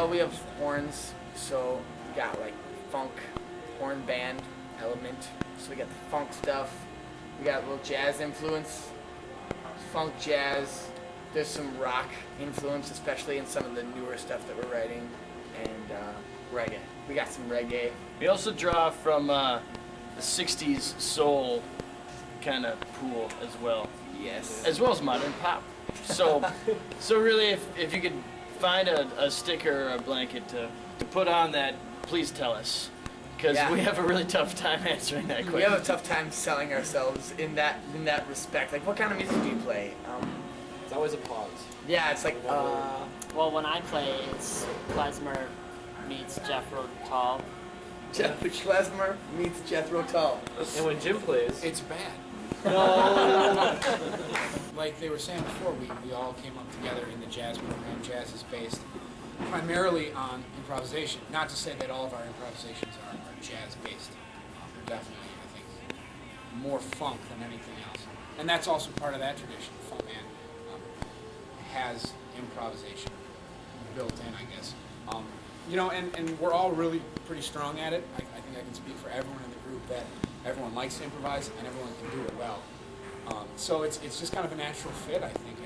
we have horns, so we got like funk, horn band element. So we got the funk stuff. We got a little jazz influence, funk jazz. There's some rock influence, especially in some of the newer stuff that we're writing, and reggae. We got some reggae. We also draw from the 60s soul kind of pool as well. Yes. As well as modern pop. So really, if you could find a sticker or a blanket to put on that, please tell us. Because we have a really tough time answering that question. We have a tough time selling ourselves in that respect. Like, what kind of music do you play? It's always a pause. Yeah, it's like, Well, when I play, it's Klezmer meets Jethro Tull. Klezmer meets Jethro Tull. And when Jim plays, It's bad. no. Like they were saying before, we all came up together in the jazz program. Jazz is based primarily on improvisation. Not to say that all of our improvisations are jazz-based. They're definitely, I think, more funk than anything else. And that's also part of that tradition. Funk band has improvisation built in, I guess. You know, and we're all really pretty strong at it. I think I can speak for everyone in the group that everyone likes to improvise and everyone can do it well. So it's just kind of a natural fit, I think.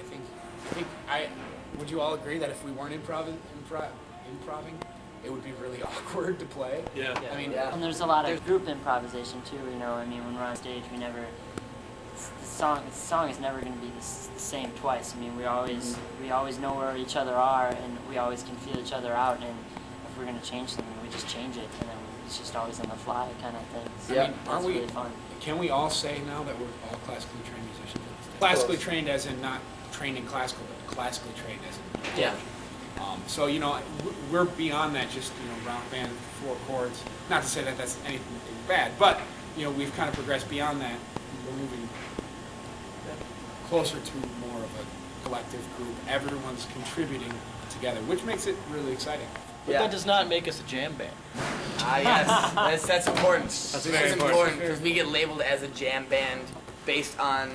Would you all agree that if we weren't improving, it would be really awkward to play? Yeah. I mean, And there's a lot of group improvisation too. You know, I mean, when we're on stage, we never. The song is never going to be the same twice. I mean, we always know where each other are, and we always can feel each other out. And if we're going to change something, we just change it, and then it's just always on the fly kind of thing. So Yeah. I mean, that's really fun. Can we all say now that we're all classically trained musicians? Classically trained as in not trained in classical, but classically trained as in Yeah. So, you know, we're beyond that just, you know, rock band, 4 chords. Not to say that that's anything bad, but, you know, we've kind of progressed beyond that. We're moving closer to more of a collective group. Everyone's contributing together, which makes it really exciting. But that does not make us a jam band. Yes, that's important. That's very important. because we get labeled as a jam band based on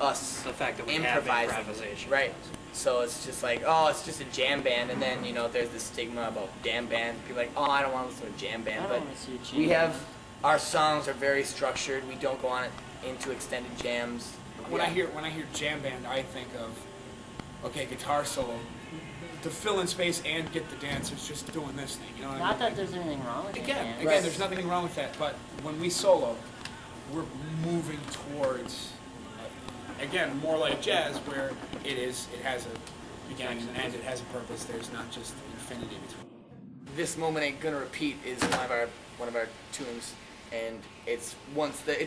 us The fact that we improvising. have improvisation. Right. So it's just like, oh, it's just a jam band, and then, you know, there's this stigma about jam band. People are like, oh, I don't want to listen to a jam band. I But don't want to see a jam we band. have, our songs are very structured. We don't go on into extended jams. When I hear jam band, I think of, okay, guitar solo, to fill in space and get the dancers just doing this thing. You know what I mean? Not that there's anything wrong with it. Again, man. there's nothing wrong with that. But when we solo, we're moving towards, again, more like jazz, where it has a beginning and an end. It has a purpose. There's not just infinity between. This Moment Ain't Gonna Repeat is one of our tunes, and it's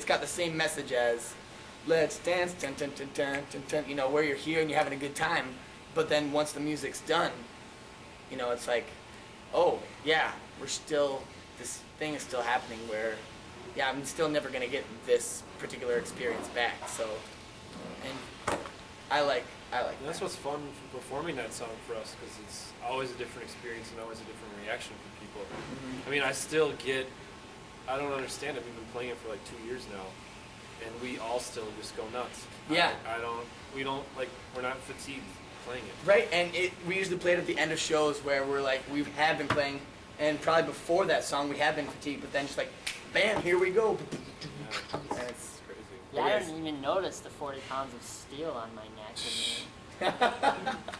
got the same message as Let's Dance, dun, dun, dun, dun, dun, dun, you know, where you're here and you're having a good time, but then once the music's done, you know, it's like, oh yeah, this thing is still happening where, yeah, I'm still never gonna get this particular experience back. So, and I like And that's what's fun performing that song for us, because it's always a different experience and always a different reaction from people. I mean, I don't understand it. We've been playing it for like 2 years now, and we all still just go nuts. Yeah. We're not fatigued playing it. Right, and we usually play it at the end of shows where we're like, we have been playing, and probably before that song we have been fatigued, but then just like, bam, here we go. And it's Crazy. Yeah, I didn't even notice the 40 pounds of steel on my neck.